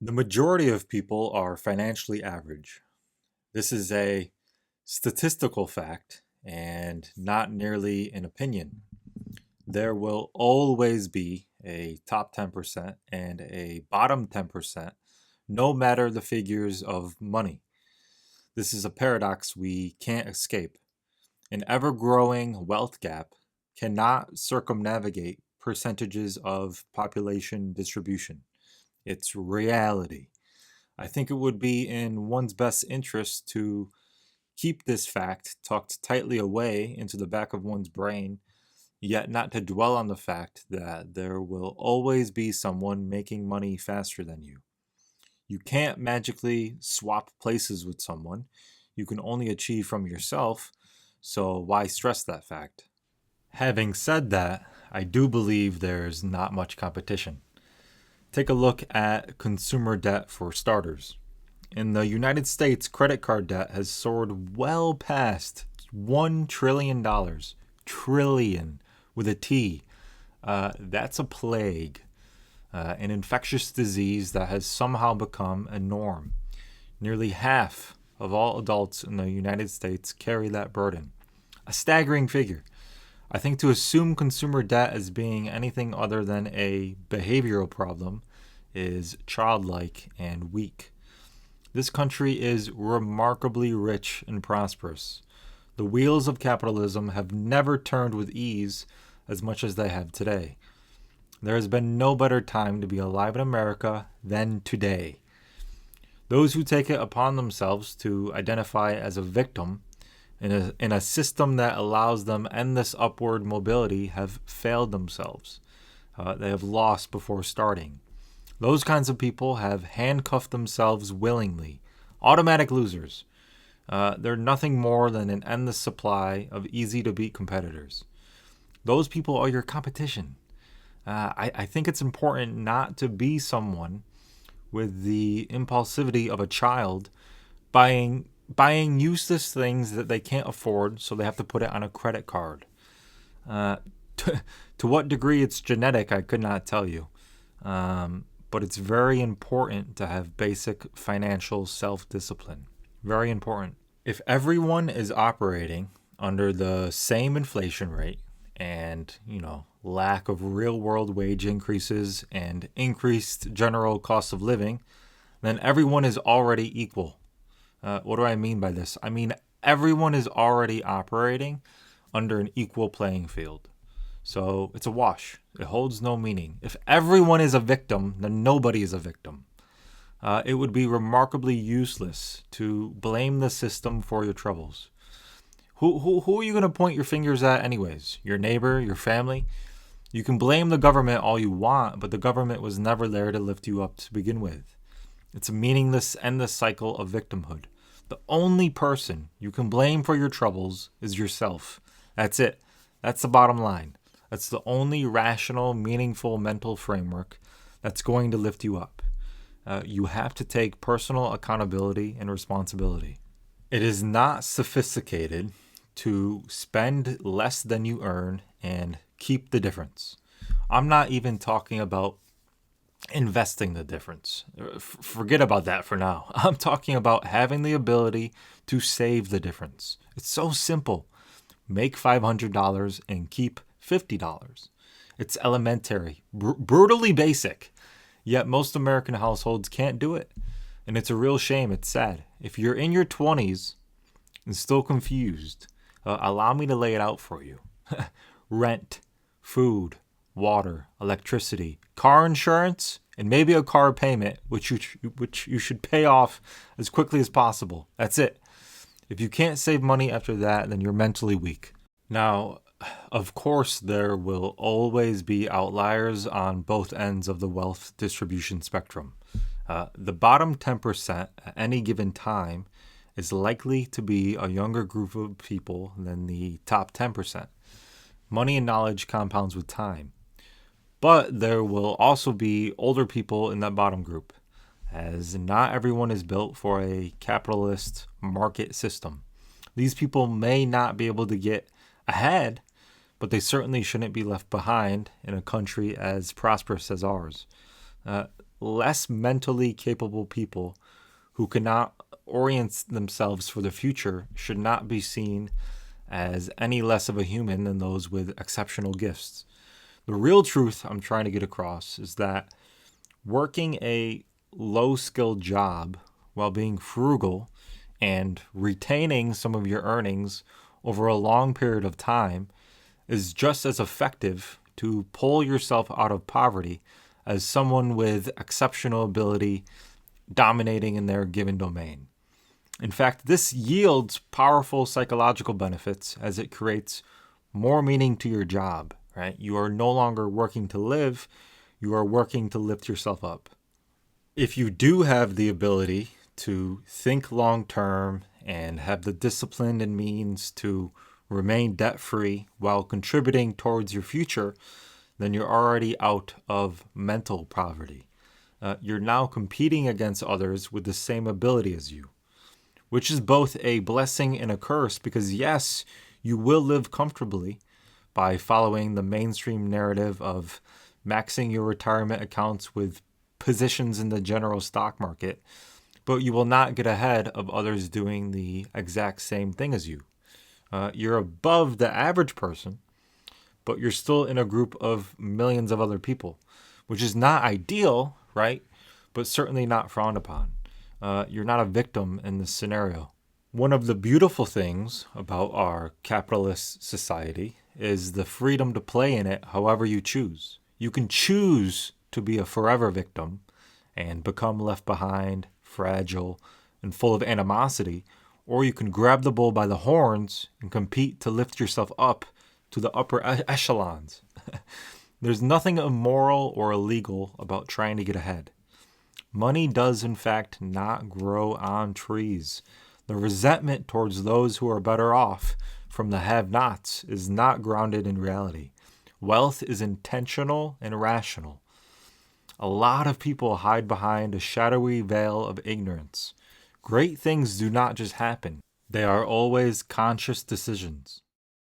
The majority of people are financially average. This is a statistical fact and not nearly an opinion. There will always be a top 10% and a bottom 10%, no matter the figures of money. This is a paradox we can't escape. An ever growing wealth gap cannot circumnavigate percentages of population distribution. It's reality. I think it would be in one's best interest to keep this fact tucked tightly away into the back of one's brain, yet not to dwell on the fact that there will always be someone making money faster than you. You can't magically swap places with someone. You can only achieve from yourself, so why stress that fact? Having said that, I do believe there's not much competition. Take a look at consumer debt for starters. In the United States, credit card debt has soared well past $1 trillion. Trillion with a T. That's a plague, an infectious disease that has somehow become a norm. Nearly half of all adults in the United States carry that burden. A staggering figure. I think to assume consumer debt as being anything other than a behavioral problem is childlike and weak. This country is remarkably rich and prosperous. The wheels of capitalism have never turned with ease as much as they have today. There has been no better time to be alive in America than today. Those who take it upon themselves to identify as a victim in a system that allows them endless upward mobility have failed themselves. They have lost before starting. Those kinds of people have handcuffed themselves willingly. Automatic losers. They're nothing more than an endless supply of easy to beat competitors. Those people are your competition. I think it's important not to be someone with the impulsivity of a child buying useless things that they can't afford, so they have to put it on a credit card. Uh, to what degree it's genetic, I could not tell you. But it's very important to have basic financial self discipline. Very important. If everyone is operating under the same inflation rate and, lack of real world wage increases and increased general cost of living, then everyone is already equal. What do I mean by this? I mean, everyone is already operating under an equal playing field. So it's a wash. It holds no meaning. If everyone is a victim, then nobody is a victim. It would be remarkably useless to blame the system for your troubles. Who are you going to point your fingers at, anyways? Your neighbor, your family? You can blame the government all you want, but the government was never there to lift you up to begin with. It's a meaningless, endless cycle of victimhood. The only person you can blame for your troubles is yourself. That's it. That's the bottom line. That's the only rational, meaningful mental framework that's going to lift you up. You have to take personal accountability and responsibility. It is not sophisticated to spend less than you earn and keep the difference. I'm not even talking about investing the difference. Forget about that for now. I'm talking about having the ability to save the difference. It's so simple. Make $500 and keep $50. It's elementary, brutally basic. Yet most American households can't do it. And it's a real shame. It's sad. If you're in your 20s and still confused, allow me to lay it out for you. Rent, food, water, electricity, car insurance, and maybe a car payment, which you should pay off as quickly as possible. That's it. If you can't save money after that, then you're mentally weak. Now, of course, there will always be outliers on both ends of the wealth distribution spectrum. The bottom 10% at any given time is likely to be a younger group of people than the top 10%. Money and knowledge compounds with time. But there will also be older people in that bottom group, as not everyone is built for a capitalist market system. These people may not be able to get ahead, but they certainly shouldn't be left behind in a country as prosperous as ours. Uh, less mentally capable people who cannot orient themselves for the future should not be seen as any less of a human than those with exceptional gifts. The real truth I'm trying to get across is that working a low skilled job while being frugal and retaining some of your earnings over a long period of time is just as effective to pull yourself out of poverty as someone with exceptional ability dominating in their given domain. In fact, this yields powerful psychological benefits as it creates more meaning to your job, right? You are no longer working to live, you are working to lift yourself up. If you do have the ability to think long term and have the discipline and means to remain debt free while contributing towards your future, then you're already out of mental poverty. You're now competing against others with the same ability as you, which is both a blessing and a curse because, yes, you will live comfortably by following the mainstream narrative of maxing your retirement accounts with positions in the general stock market, but you will not get ahead of others doing the exact same thing as you. You're above the average person, but you're still in a group of millions of other people, which is not ideal, right? But certainly not frowned upon. You're not a victim in this scenario. One of the beautiful things about our capitalist society is the freedom to play in it however you choose. You can choose to be a forever victim and become left behind, fragile, and full of animosity, or you can grab the bull by the horns and compete to lift yourself up to the upper echelons. There's nothing immoral or illegal about trying to get ahead. Money does, in fact, not grow on trees. The resentment towards those who are better off from the have-nots is not grounded in reality. Wealth is intentional and rational. A lot of people hide behind a shadowy veil of ignorance. Great things do not just happen. They are always conscious decisions.